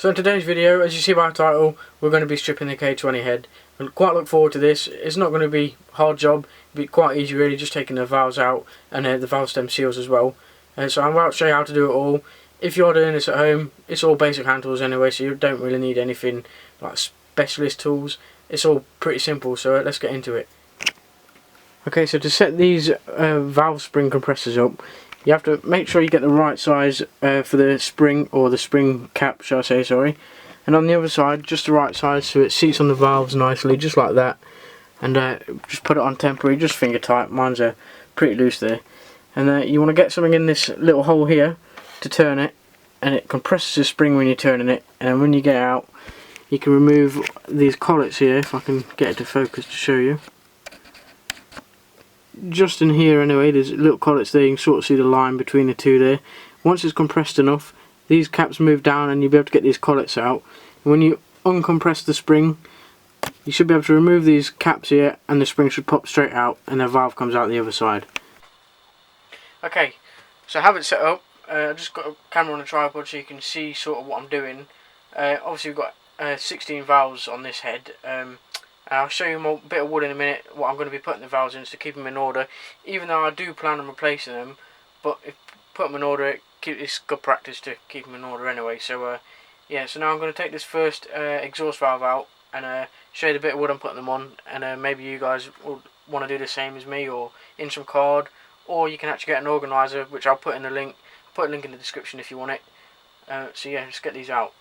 So in today's video, as you see by the title, we're going to be stripping the K20 head. I quite look forward to this. It's not going to be a hard job, it'll be quite easy really, just taking the valves out and the valve stem seals as well. So I'm about to show you how to do it all. If you're doing this at home, it's all basic hand tools anyway, so you don't really need anything like specialist tools. It's all pretty simple, so let's get into it. Okay, so to set these valve spring compressors up, you have to make sure you get the right size for the spring, or the spring cap, shall I say, sorry. And on the other side, just the right size so it seats on the valves nicely, just like that. And just put it on temporary, just finger tight. Mine's pretty loose there. And you want to get something in this little hole here to turn it, and it compresses the spring when you're turning it. And then when you get out, you can remove these collets here, if I can get it to focus to show you. Just in here anyway, there's little collets there, you can sort of see the line between the two there. Once it's compressed enough, these caps move down and you'll be able to get these collets out. And when you uncompress the spring, you should be able to remove these caps here, and the spring should pop straight out and the valve comes out the other side. Okay, so I have it set up. I've just got a camera on a tripod so you can see sort of what I'm doing. Obviously we've got 16 valves on this head. I'll show you a bit of wood in a minute, what I'm going to be putting the valves in to keep them in order, even though I do plan on replacing them. But if put them in order, it's good practice to keep them in order anyway. So yeah, so now I'm going to take this first exhaust valve out and show you the bit of wood I'm putting them on, and maybe you guys will want to do the same as me, or in some card, or you can actually get an organiser, which I'll put in the link. I'll put a link in the description if you want it. So yeah, let's get these out.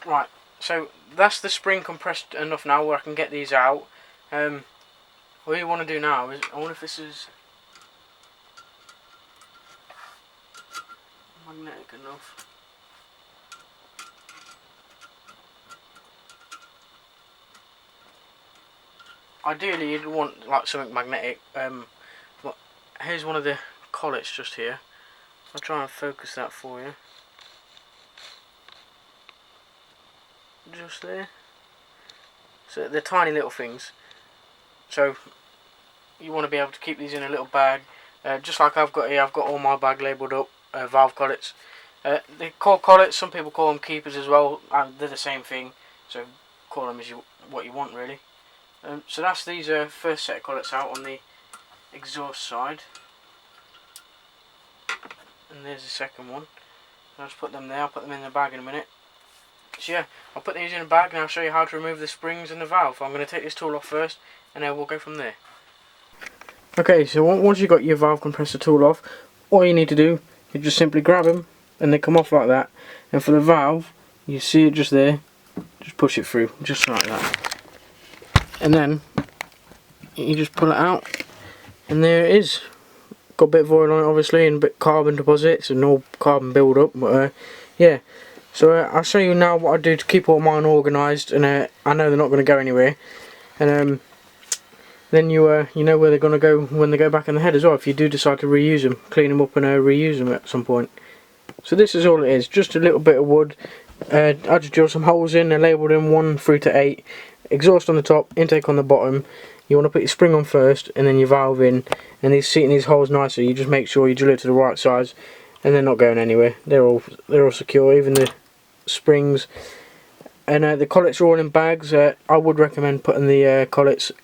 Right, so that's the spring compressed enough now where I can get these out. What you want to do now is, I wonder if this is magnetic enough. Ideally you'd want like something magnetic. But here's one of the collets just here. I'll try and focus that for you. Just there. So they're tiny little things, so you want to be able to keep these in a little bag, just like I've got here. I've got all my bag labelled up, valve collets. They call collets, some people call them keepers as well, and they're the same thing, so call them as what you want really. So that's these first set of collets out on the exhaust side, and there's the second one. I'll just put them there. I'll put them in the bag in a minute. So yeah, I'll put these in a bag and I'll show you how to remove the springs and the valve. I'm going to take this tool off first, and then we'll go from there. Okay, so once you've got your valve compressor tool off, all you need to do is just simply grab them and they come off like that. And for the valve, you see it just there, just push it through, just like that. And then you just pull it out, and there it is. Got a bit of oil on it obviously, and a bit of carbon deposits and all carbon build up, but yeah. So I'll show you now what I do to keep all mine organised, and I know they're not going to go anywhere. And then you know where they're going to go when they go back in the head as well, if you do decide to reuse them, clean them up and reuse them at some point. So this is all it is, just a little bit of wood. I just drill some holes in, they're labelled in 1 through to 8. Exhaust on the top, intake on the bottom. You want to put your spring on first, and then your valve in, and these seating these holes nicely. You just make sure you drill it to the right size, and they're not going anywhere. They're all secure, even the springs. And the collets are all in bags. I would recommend putting the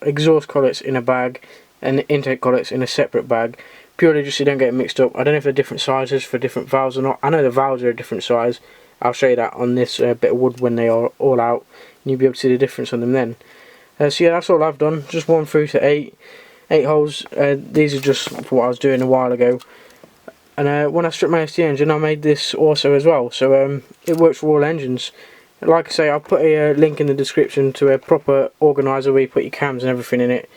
exhaust collets in a bag, and the intake collets in a separate bag, purely just so you don't get it mixed up. I don't know if they're different sizes for different valves or not. I know the valves are a different size. I'll show you that on this bit of wood when they are all out, and you'll be able to see the difference on them then. So yeah, that's all I've done, just 1 through to 8 holes. These are just for what I was doing a while ago. And when I stripped my ST engine, I made this also as well, so it works for all engines. Like I say, I'll put a link in the description to a proper organiser where you put your cams and everything in it,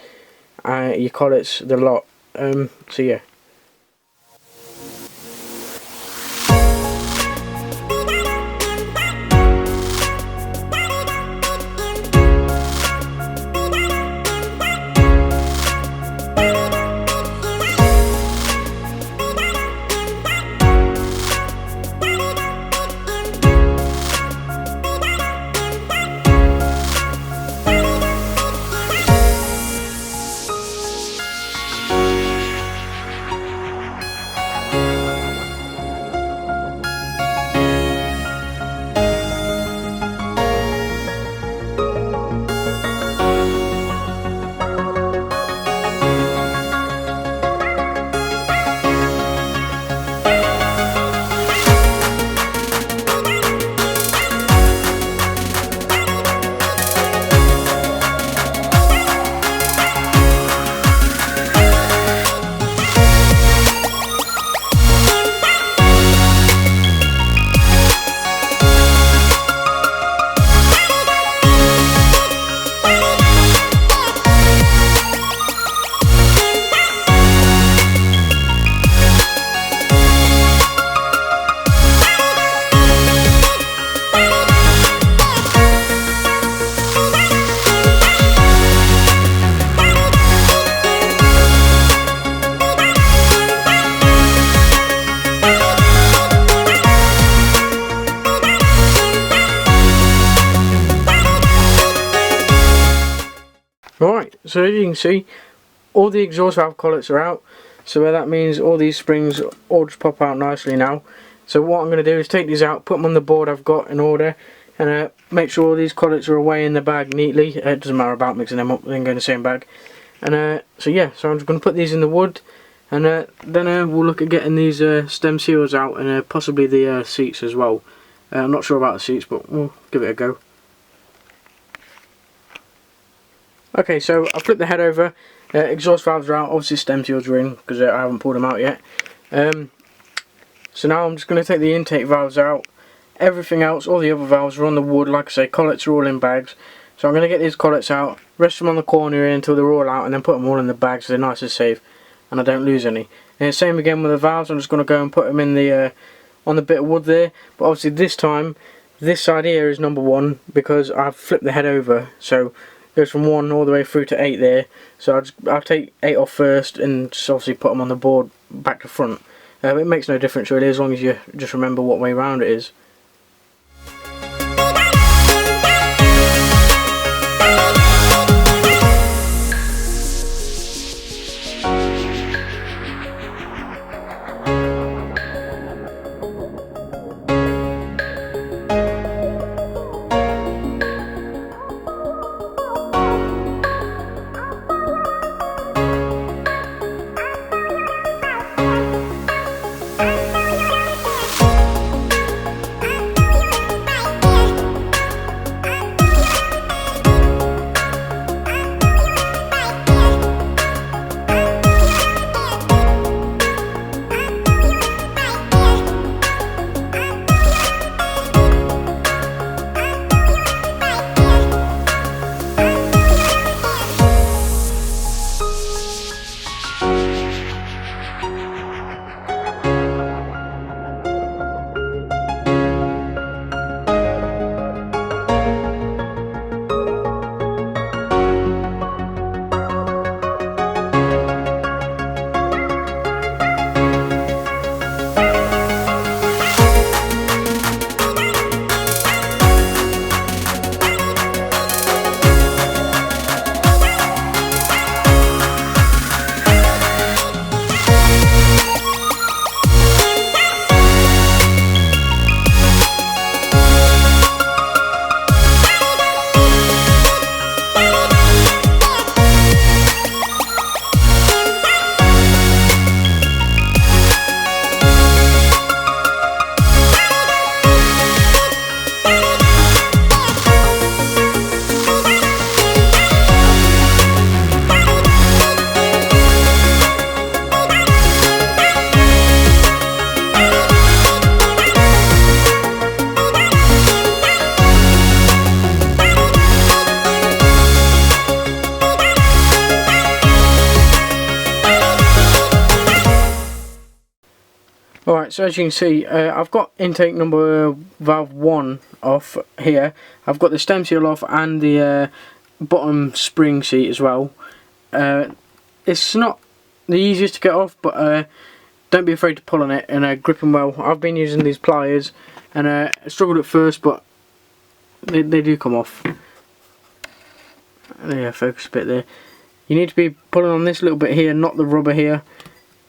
your collets, the lot. So yeah. Alright, so as you can see, all the exhaust valve collets are out, so that means all these springs all just pop out nicely now. So what I'm going to do is take these out, put them on the board I've got in order, and make sure all these collets are away in the bag neatly. It doesn't matter about mixing them up, they can go in the same bag. And so yeah, so I'm just going to put these in the wood, and then we'll look at getting these stem seals out, and possibly the seats as well. I'm not sure about the seats, but we'll give it a go. Okay, so I flipped the head over, exhaust valves are out, obviously stem seals are in because I haven't pulled them out yet. So now I'm just going to take the intake valves out. Everything else, all the other valves are on the wood, like I say, collets are all in bags. So I'm going to get these collets out, rest them on the corner here until they're all out, and then put them all in the bags so they're nice and safe and I don't lose any. And the same again with the valves. I'm just going to go and put them in the on the bit of wood there, but obviously this time this side here is number 1 because I've flipped the head over, so it goes from 1 all the way through to 8 there. So I'll take 8 off first and just obviously put them on the board back to front. It makes no difference really, as long as you just remember what way round it is. Alright, so as you can see, I've got intake number valve 1 off here. I've got the stem seal off and the bottom spring seat as well. It's not the easiest to get off, but don't be afraid to pull on it and grip them well. I've been using these pliers and I struggled at first, but they do come off. Yeah, focus a bit there. You need to be pulling on this little bit here, not the rubber here.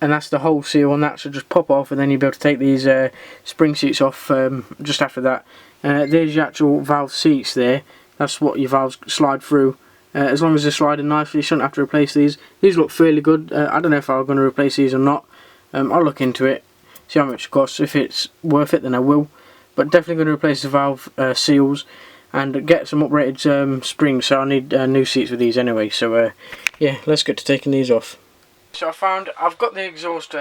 And that's the whole seal on that, so just pop off and then you'll be able to take these spring seats off just after that. There's your actual valve seats there. That's what your valves slide through. As long as they're sliding nicely, you shouldn't have to replace these. These look fairly good. I don't know if I'm going to replace these or not. I'll look into it, see how much it costs. If it's worth it, then I will. But definitely going to replace the valve seals and get some uprated springs, so I need new seats with these anyway. So yeah, let's get to taking these off. So I've got the exhaust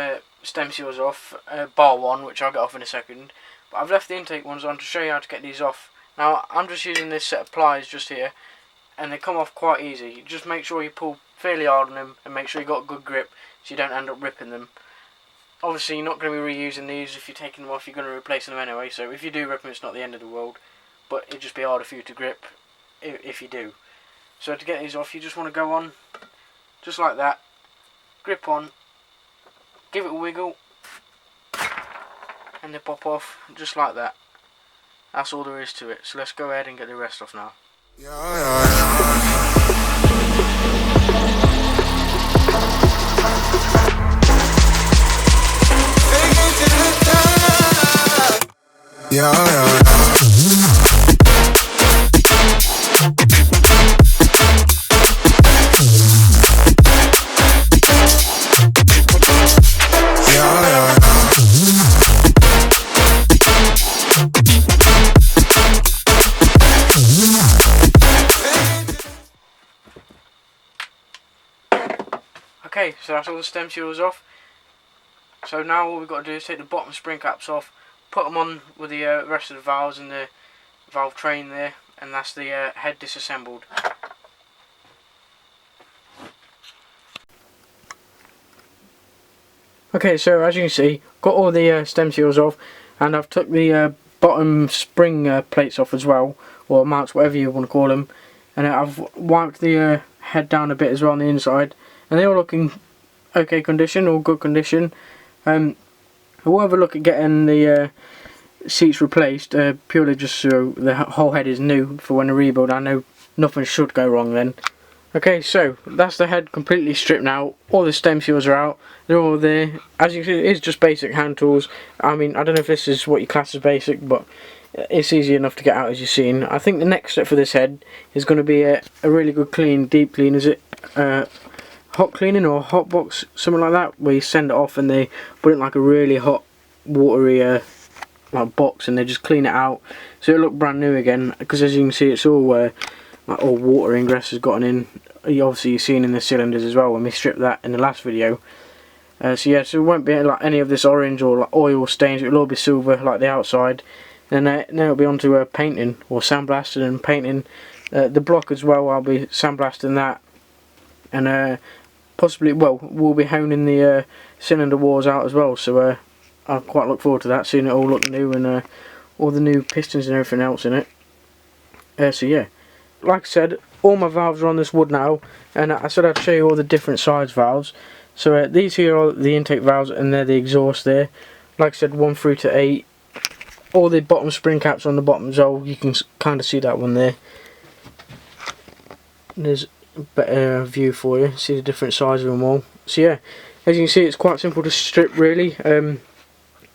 stem seals off, bar one, which I'll get off in a second. But I've left the intake ones on to show you how to get these off. Now I'm just using this set of pliers just here, and they come off quite easy. Just make sure you pull fairly hard on them and make sure you got a good grip so you don't end up ripping them. Obviously you're not going to be reusing these. If you're taking them off, you're going to replace them anyway, so if you do rip them, it's not the end of the world, but it'd just be harder for you to grip if you do. So to get these off, you just want to go on just like that, grip on, give it a wiggle, and they pop off just like that. That's all there is to it. So let's go ahead and get the rest off now. Yeah, yeah. Okay, so that's all the stem seals off. So now all we've got to do is take the bottom spring caps off, put them on with the rest of the valves and the valve train there, and that's the head disassembled. Okay, so as you can see, got all the stem seals off, and I've took the bottom spring plates off as well, or mounts, whatever you want to call them, and I've wiped the head down a bit as well on the inside, and they're all looking okay condition, all good condition. I will have a look at getting the seats replaced, purely just so the whole head is new for when I rebuild. I know nothing should go wrong then. Okay, so that's the head completely stripped now. All the stem seals are out. They're all there. As you can see, it is just basic hand tools. I mean, I don't know if this is what you class as basic, but it's easy enough to get out as you've seen. I think the next step for this head is going to be a really good clean, deep clean. Is it hot cleaning or hot box, something like that, where you send it off and they put it in like a really hot, watery like box, and they just clean it out so it look brand new again. Because as you can see, it's all like all water ingress has gotten in. Obviously you've seen in the cylinders as well when we stripped that in the last video. So yeah, so it won't be like any of this orange or like oil stains. It'll all be silver like the outside. And then it'll be onto painting or sandblasting and painting the block as well. I'll be sandblasting that, and possibly, well, we'll be honing the cylinder walls out as well. So I quite look forward to that, seeing it all look new and all the new pistons and everything else in it. So yeah, like I said, all my valves are on this wood now, and I said I'd show you all the different size valves. So these here are the intake valves, and they're the exhaust there. Like I said, 1 through to 8. All the bottom spring caps on the bottom as well. You can kind of see that one there. There's a better view for you. See the different size of them all. So yeah, as you can see, it's quite simple to strip really.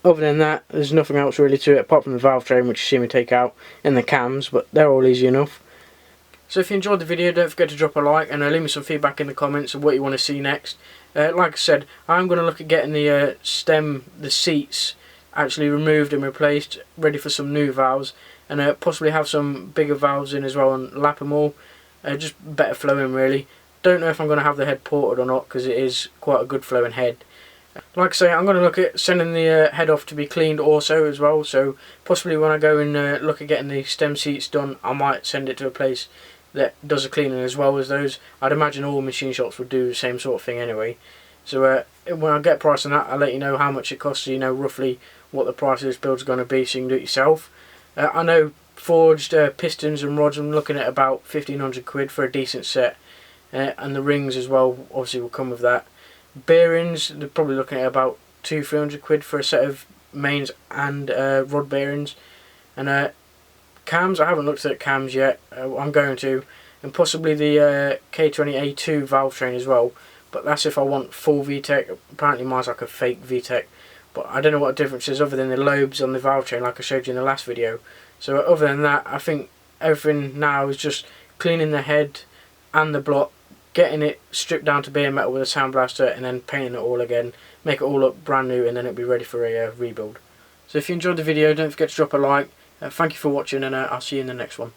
Other than that, there's nothing else really to it apart from the valve train, which you see me take out, and the cams, but they're all easy enough. So if you enjoyed the video, don't forget to drop a like and leave me some feedback in the comments of what you want to see next. Like I said, I'm going to look at getting the the seats actually removed and replaced, ready for some new valves, and possibly have some bigger valves in as well and lap them all. Just better flowing really. Don't know if I'm going to have the head ported or not, because it is quite a good flowing head. Like I say, I'm going to look at sending the head off to be cleaned also as well, so possibly when I go and look at getting the stem seats done, I might send it to a place that does a cleaning as well as those. I'd imagine all machine shops would do the same sort of thing anyway. So when I get price on that, I'll let you know how much it costs, so you know roughly what the price of this build is going to be, so you can do it yourself. I know forged pistons and rods, I'm looking at about 1500 quid for a decent set, and the rings as well obviously will come with that. Bearings, they're probably looking at about 200-300 quid for a set of mains and rod bearings. And cams, I haven't looked at cams yet. I'm going to, and possibly the K20 A2 valve train as well, but that's if I want full VTEC. Apparently mine's like a fake VTEC, but I don't know what the difference is other than the lobes on the valve train like I showed you in the last video. So other than that, I think everything now is just cleaning the head and the block, getting it stripped down to bare metal with a sandblaster, and then painting it all again, make it all look brand new, and then it'll be ready for a rebuild. So if you enjoyed the video, don't forget to drop a like. Thank you for watching, and I'll see you in the next one.